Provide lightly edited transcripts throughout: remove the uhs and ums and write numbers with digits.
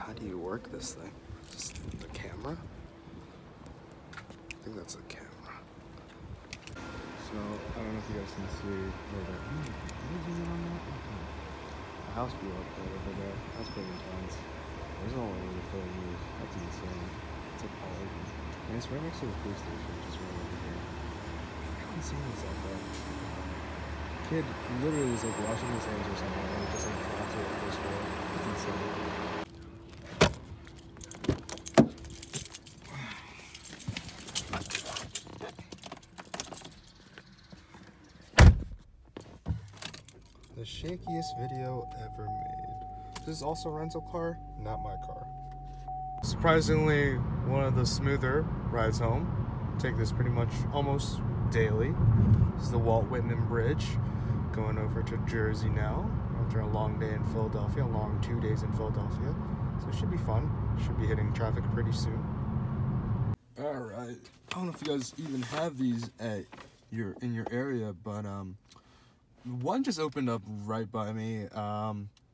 How do you work this thing? Just the camera? I think that's a camera. So, I don't know if you guys can see where that a house blew up right over there. That's pretty intense. There's no way to film these. That's insane. It's like all over. And it's right next to the police station, which is right over here. How insane is that, though? Kid literally was like washing his hands or something, and it just like dropped to the first floor. It's insane. The shakiest video ever made. This is also a rental car, not my car. Surprisingly, one of the smoother rides home. Take this pretty much almost daily. This is the Walt Whitman Bridge. Going over to Jersey now after a long day in Philadelphia, a long 2 days in Philadelphia. So it should be fun. Should be hitting traffic pretty soon. Alright, I don't know if you guys even have these at in your area, but one just opened up right by me.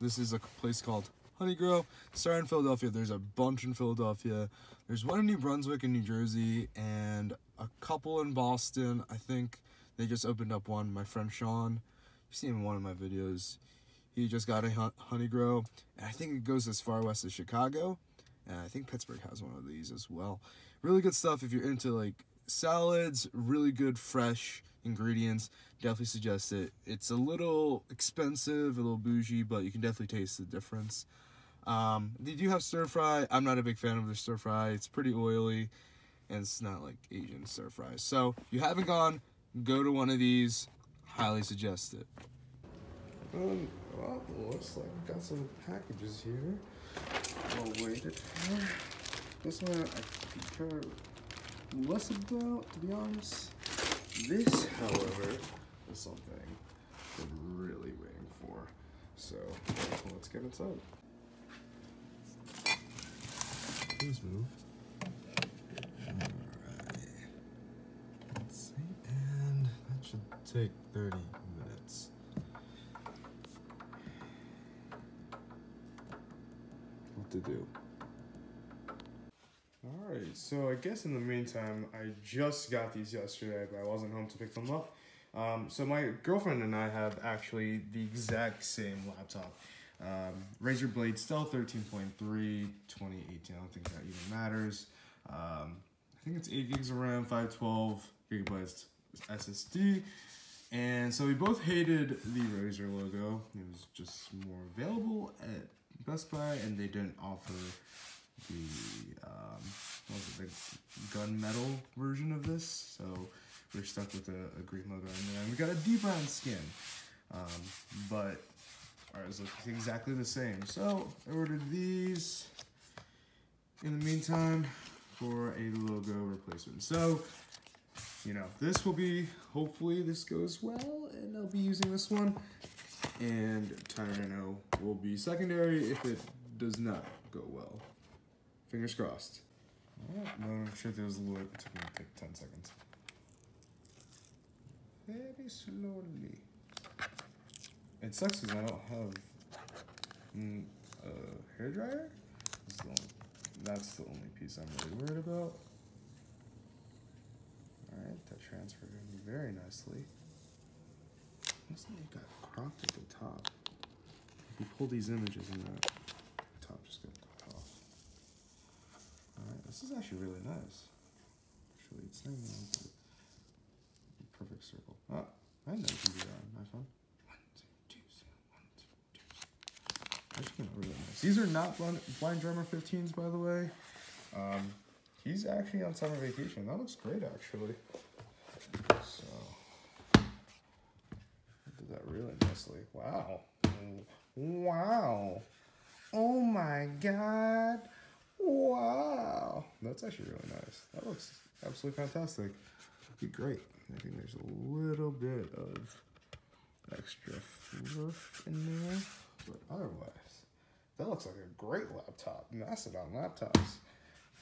This is a place called Honeygrow. Started in Philadelphia. There's a bunch in Philadelphia. There's one in New Brunswick and New Jersey, and a couple in Boston. I think they just opened up one. My friend Sean, you've seen him in one of my videos. He just got a Honeygrow, and I think it goes as far west as Chicago. And I think Pittsburgh has one of these as well. Really good stuff if you're into like salads, really good fresh ingredients. Definitely suggest it. It's a little expensive, a little bougie, but you can definitely taste the difference. They do have stir fry. I'm not a big fan of the stir fry. It's pretty oily, and it's not like Asian stir fries. So if you haven't gone, go to one of these. Highly suggest it. Well, looks like we got some packages here. Well waited for. This one I could care less about, to be honest. This, however, is something I'm really waiting for. So let's get inside. Please move. Alright. Let's see, and that should take 30 minutes. What to do? Alright, so I guess in the meantime, I just got these yesterday, but I wasn't home to pick them up. So my girlfriend and I have actually the exact same laptop. Razer Blade Stealth 13.3, 2018, I don't think that even matters. I think it's 8 gigs of RAM, 512 gigabytes SSD. And so we both hated the Razer logo. It was just more available at Best Buy, and they didn't offer the what was it, the gunmetal version of this, so we're stuck with a green logo in there, and we got a D-brand skin, but ours looks exactly the same. So I ordered these in the meantime for a logo replacement. So, you know, this will be, hopefully this goes well, and I'll be using this one, and Tyranno will be secondary if it does not go well. Fingers crossed. No, I'm sure there was a little, it took me like 10 seconds. Very slowly. It sucks because I don't have a hairdryer. That's the only piece I'm really worried about. Alright, that transferred in very nicely. Looks like it got cropped at the top. If you pull these images in that top, just got cut off. Alright, this is actually really nice. Actually, it's not even a perfect circle. Oh, I know you can do that on my phone. 1, 2, 1, 2, 2. Actually came out really nice. These are not Blind Drummer 15s, by the way. He's actually on summer vacation. That looks great, actually. So, I did that really nicely. Wow. Wow. Oh my God. Wow. That's actually really nice. That looks absolutely fantastic. It'd be great. I think there's a little bit of extra fluff in there, but otherwise, that looks like a great laptop. Mastodon laptops.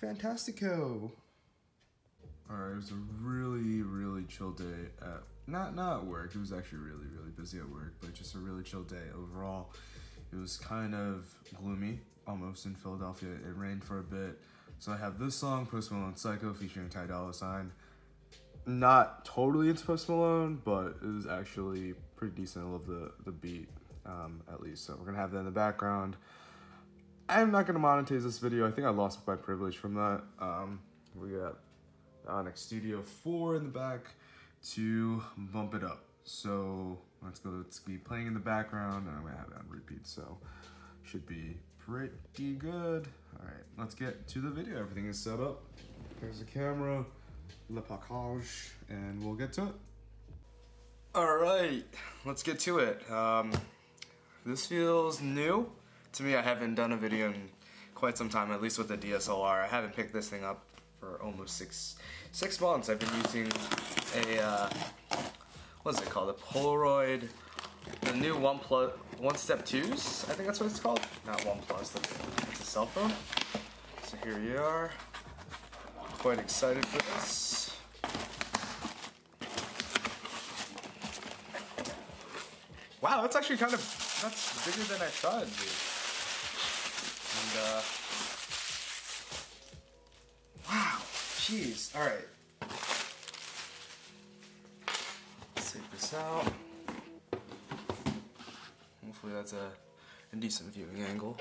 Fantastico. Alright, it was a really, really chill day at, not at work. It was actually really, really busy at work, but just a really chill day overall. It was kind of gloomy almost in Philadelphia. It rained for a bit. So I have this song, Post Malone Psycho, featuring Ty Dolla $ign. Not totally into Post Malone, but it was actually pretty decent. I love the beat, at least. So we're gonna have that in the background. I'm not gonna monetize this video. I think I lost my privilege from that. We got Onyx Studio 4 in the back to bump it up. So let's go. Let's be playing in the background, and I'm gonna have it on repeat. So should be pretty good. All right, let's get to the video. Everything is set up. Here's the camera, le package, and we'll get to it. All right, let's get to it. This feels new to me. I haven't done a video in quite some time, at least with the DSLR. I haven't picked this thing up for almost six months. I've been using a what is it called? A Polaroid, the new OnePlus One Step 2s. I think that's what it's called. Not OnePlus. It's a cell phone. So here we are. Quite excited for this. Wow, that's actually that's bigger than I thought it'd be. And wow, jeez. All right. Let's take this out. Hopefully that's a decent viewing angle.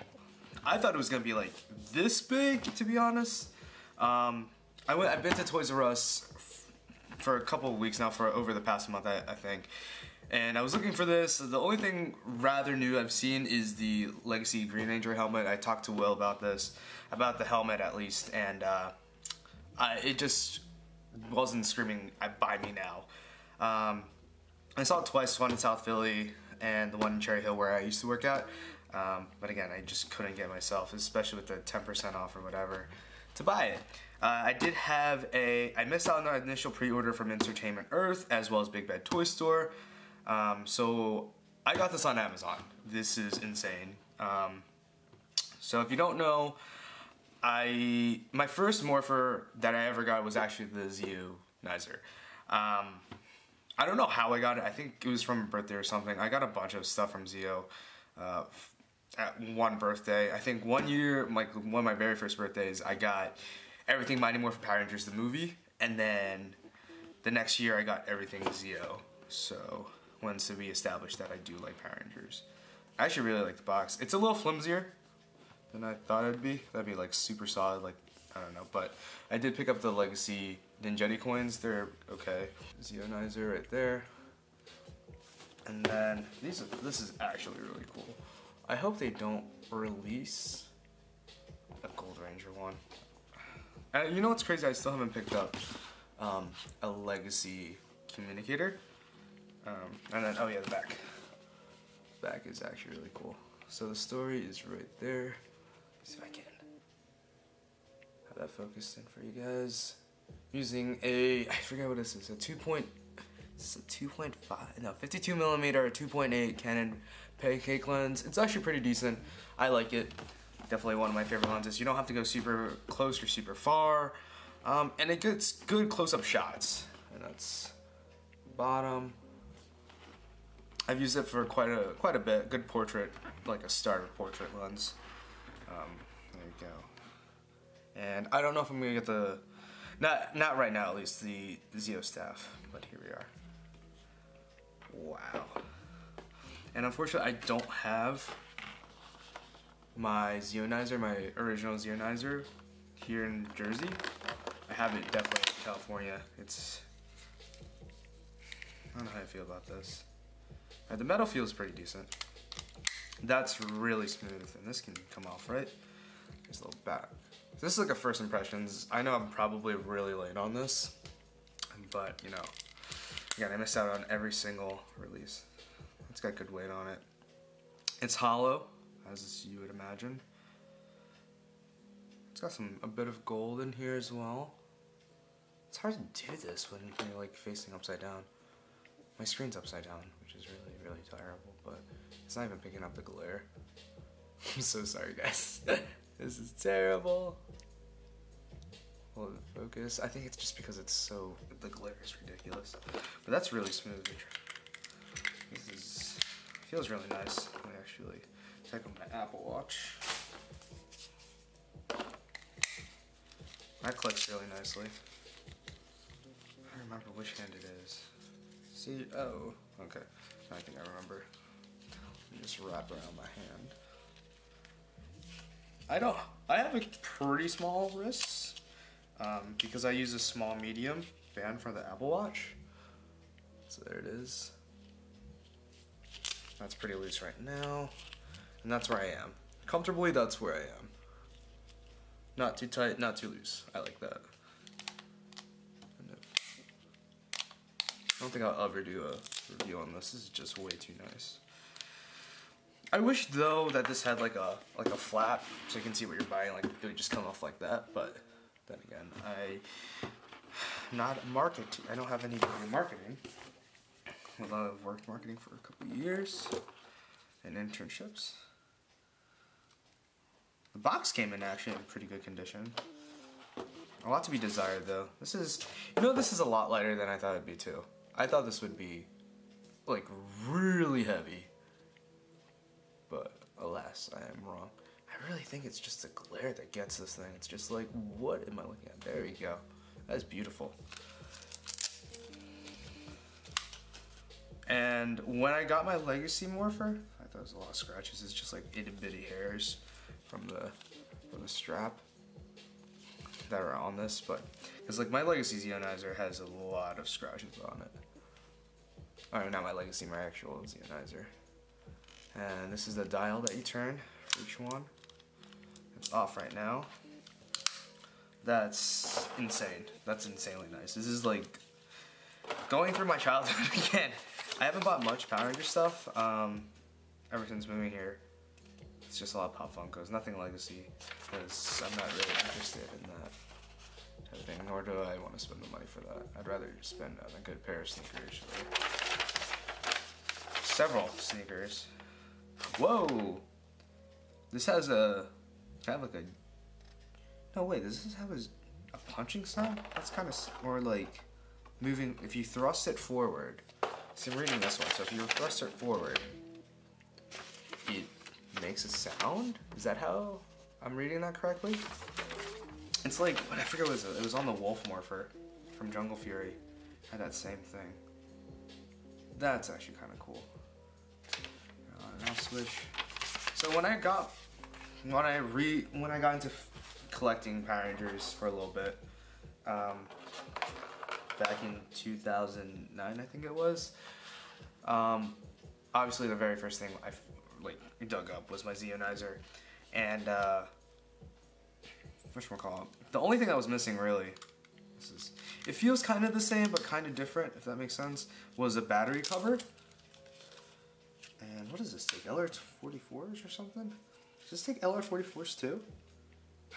I thought it was gonna be like this big, to be honest. I've been to Toys R Us for a couple of weeks now, for over the past month, I think. And I was looking for this. The only thing rather new I've seen is the Legacy Green Ranger helmet. I talked to Will about this, about the helmet at least, and it just wasn't screaming, buy me now. I saw it twice, one in South Philly and the one in Cherry Hill where I used to work at. But again, I just couldn't get myself, especially with the 10% off or whatever, to buy it. I did have I missed out on the initial pre-order from Entertainment Earth as well as Big Bad Toy Store. So I got this on Amazon. This is insane. So if you don't know, my first morpher that I ever got was actually the Zeonizer. I don't know how I got it. I think it was from a birthday or something. I got a bunch of stuff from Zeo at one birthday. I think one year, one of my very first birthdays, I got everything Mighty Morphin Power Rangers the movie, and then the next year I got everything Zeo. So once we established that I do like Power Rangers. I actually really like the box. It's a little flimsier than I thought it'd be. That'd be like super solid, like, I don't know. But I did pick up the Legacy Ninjetti coins. They're okay. Zeonizer right there. And then this is actually really cool. I hope they don't release a Gold Ranger one. You know what's crazy? I still haven't picked up a Legacy communicator. And then, oh yeah, the back. The back is actually really cool. So the story is right there. Let's see if I can have that focused in for you guys. Using I forget what this is, a 2.5, no, 52 millimeter, 2.8 Canon pancake lens. It's actually pretty decent. I like it. Definitely one of my favorite lenses. You don't have to go super close or super far. And it gets good close-up shots. And that's bottom. I've used it for quite a bit. Good portrait, like a starter portrait lens. There you go. And I don't know if I'm gonna get the, not right now at least, the Zeo staff, but here we are. Wow. And unfortunately I don't have my Zeonizer, my original Zeonizer here in Jersey. I have it definitely in California. I don't know how I feel about this. The metal feels pretty decent. That's really smooth, and this can come off, right? There's a little back. This is like a first impressions. I know I'm probably really late on this, but you know, again, I missed out on every single release. It's got good weight on it. It's hollow, as you would imagine. It's got a bit of gold in here as well. It's hard to do this when you're like facing upside down. My screen's upside down, which is really, really terrible, but it's not even picking up the glare. I'm so sorry, guys. This is terrible. Hold the focus. I think it's just because the glare is ridiculous. But that's really smooth. Feels really nice. Let me actually check on my Apple Watch. That clicks really nicely. I don't remember which hand it is. See, oh, okay. I think I remember. Just wrap around my hand. I have a pretty small wrists because I use a small medium band for the Apple Watch. So there it is. That's pretty loose right now. And that's where I am. Comfortably, that's where I am. Not too tight, not too loose. I like that. I don't think I'll ever do a review on this. This is just way too nice. I wish though that this had like a flap so you can see what you're buying. Like it would just come off like that. But then again, I don't have any marketing. Although I've worked marketing for a couple of years and internships. The box came in actually in pretty good condition. A lot to be desired though. This is, this is a lot lighter than I thought it'd be too. I thought this would be like really heavy, but alas, I am wrong. I really think it's just the glare that gets this thing. It's just like, what am I looking at? There we go. That's beautiful. And when I got my Legacy Morpher, I thought it was a lot of scratches. It's just like itty bitty hairs from the strap that are on this, but because like my Legacy Zeonizer has a lot of scratches on it. Or not my Legacy, my actual Zeonizer. And this is the dial that you turn for each one. It's off right now. That's insane. That's insanely nice. This is like going through my childhood again. I haven't bought much Power Ranger stuff ever since moving here. It's just a lot of Pop Funkos, nothing Legacy, because I'm not really interested in that type of thing, nor do I want to spend the money for that. I'd rather just spend on a good pair of sneakers. Several sneakers. Whoa! This has a, kind of like a, no wait, does this have a punching sound? That's kind of, or like, moving, if you thrust it forward. See, I'm reading this one, so if you thrust it forward, it makes a sound? Is that how I'm reading that correctly? It's like, I forget what it was on the Wolf Morpher from Jungle Fury. Had that same thing. That's actually kind of cool. Now switch. So when I got into collecting Power Rangers for a little bit, back in 2009, I think it was. Obviously, the very first thing I dug up was my Zeonizer, and whatchamacallit, the only thing I was missing really, it feels kind of the same but kind of different, if that makes sense, was a battery cover. And what does this take? LR44s or something? Does this take LR44s too?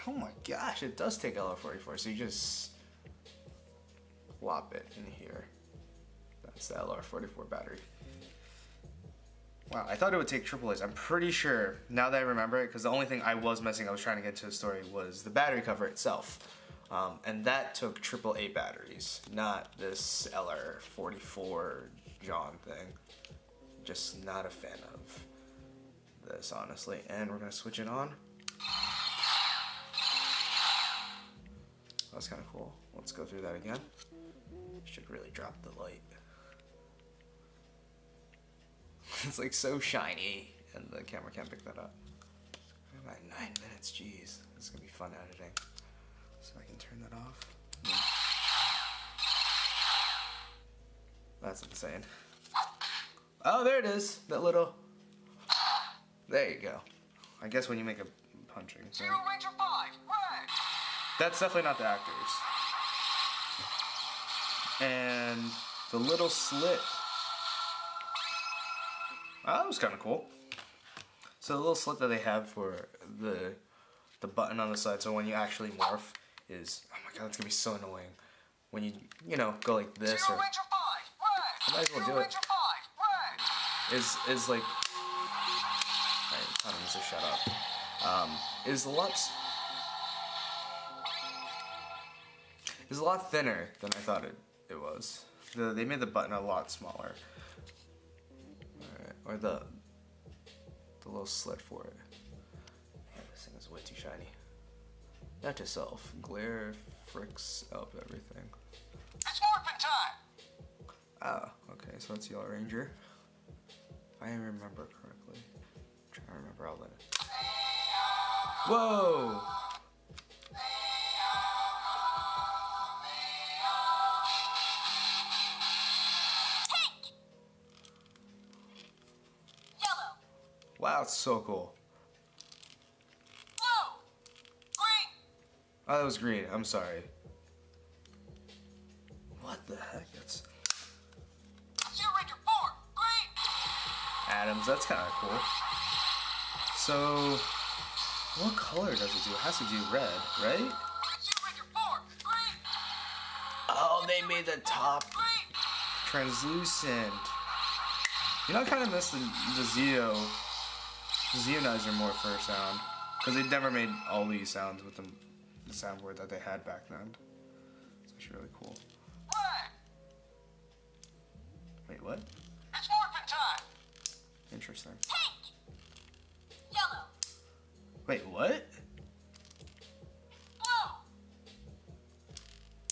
Oh my gosh, it does take LR44, so you just plop it in here. That's the LR44 battery. Wow, I thought it would take AAAs. I'm pretty sure, now that I remember it, because the only thing I was missing, I was trying to get to the story, was the battery cover itself. And that took AAA batteries, not this LR44 John thing. Just not a fan of this, honestly. And we're gonna switch it on. That's kind of cool. Let's go through that again. Should really drop the light. It's like so shiny, and the camera can't pick that up. About 9 minutes, jeez. This is gonna be fun editing. So I can turn that off. That's insane. Oh, there it is. That little. There you go. I guess when you make a punching thing. Ranger 5, red. That's definitely not the actors. And the little slit. Oh, that was kind of cool. So the little slit that they have for the button on the side, so when you actually morph is, oh my god, that's gonna be so annoying. When you know, go like this, or Ranger 5, red. I might as well do it. Ranger 5, red. Is like, I don't need to shut up. Is a lot thinner than I thought it was. They made the button a lot smaller. Alright, or the little slit for it. Man, this thing is way too shiny. Note to self, glare fricks up everything. It's morphin' time! Oh, okay, so that's Yellow Ranger. If I remember correctly. I'm trying to remember all that. Whoa! Pink! Yellow! Wow, it's so cool. Blue! Green! Oh, that was green. I'm sorry. What the heck? It's Zeonizer 4! Green! Adams. That's kind of cool. So, what color does it do? It has to do red, right? Zeonizer 4! Green! Oh, they made the top Green! translucent. You know, I kind of miss the Zeonizer morpher sound, because they never made all these sounds with the soundboard that they had back then. It's actually really cool. Red! Wait, what? It's morphin' time! Interesting. Pink! Yellow! Wait, what? Blue!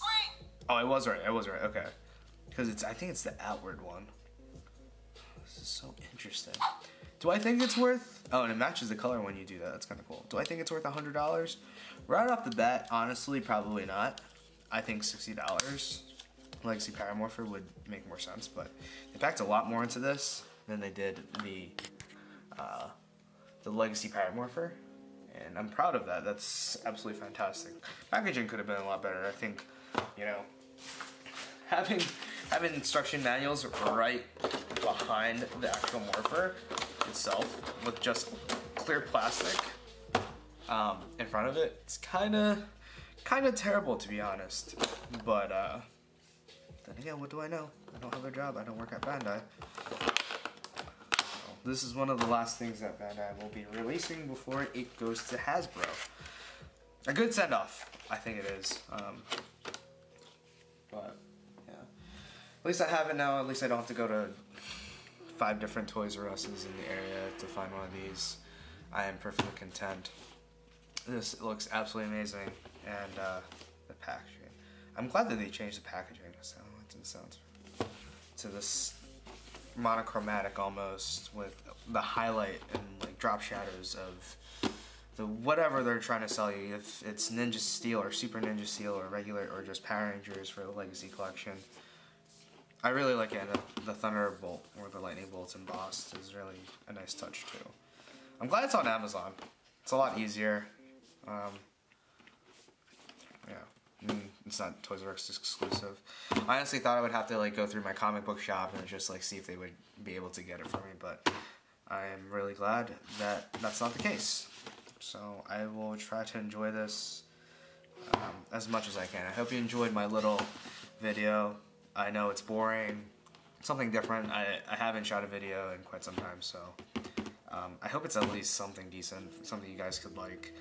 Green! Oh, I was right. Okay, because I think it's the outward one. This is so interesting. Do I think it's worth? Oh, and it matches the color when you do that. That's kind of cool. Do I think it's worth $100? Right off the bat, honestly, probably not. I think $60 Legacy Paramorpher would make more sense, but they packed a lot more into this than they did the Legacy Paramorpher, and I'm proud of that. That's absolutely fantastic. Packaging could have been a lot better. I think, you know, having instruction manuals right behind the actual morpher itself with just clear plastic in front of it, it's kind of terrible, to be honest. But then again, what do I know? I don't have a job. I don't work at Bandai. So, this is one of the last things that Bandai will be releasing before it goes to Hasbro. A good send-off, I think it is. But yeah, at least I have it now. At least I don't have to go to 5 different Toys R Us's in the area to find one of these. I am perfectly content. This looks absolutely amazing, and the packaging. I'm glad that they changed the packaging to this monochromatic almost, with the highlight and like drop shadows of the whatever they're trying to sell you. If it's Ninja Steel or Super Ninja Steel or regular or just Power Rangers for the Legacy Collection. I really like it. The Thunderbolt or the Lightning Bolts embossed is really a nice touch too. I'm glad it's on Amazon. It's a lot easier. Yeah, it's not Toys R Us exclusive. I honestly thought I would have to like go through my comic book shop and just like see if they would be able to get it for me, but I am really glad that that's not the case. So I will try to enjoy this as much as I can. I hope you enjoyed my little video. I know it's boring, something different. I haven't shot a video in quite some time, so I hope it's at least something decent, something you guys could like.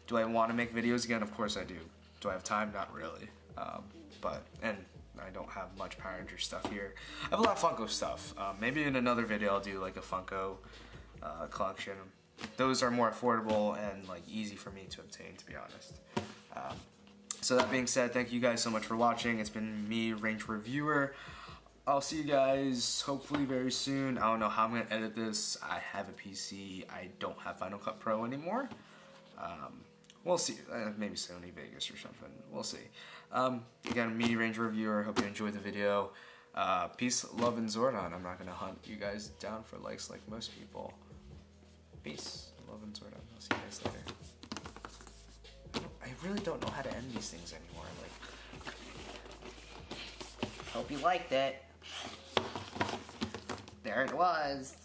Do I want to make videos again? Of course I do. Do I have time? Not really. And I don't have much Power Ranger stuff here. I have a lot of Funko stuff. Maybe in another video I'll do like a Funko collection. Those are more affordable and like easy for me to obtain, to be honest. So that being said, thank you guys so much for watching. It's been me, Range Reviewer. I'll see you guys hopefully very soon. I don't know how I'm going to edit this. I have a PC. I don't have Final Cut Pro anymore. We'll see. Maybe Sony Vegas or something. We'll see. Again, me, Range Reviewer. Hope you enjoyed the video. Peace, love, and Zordon. I'm not going to hunt you guys down for likes like most people. Peace, love, and Zordon. I'll see you guys later. I really don't know how to end these things anymore. Like, hope you liked it. There it was.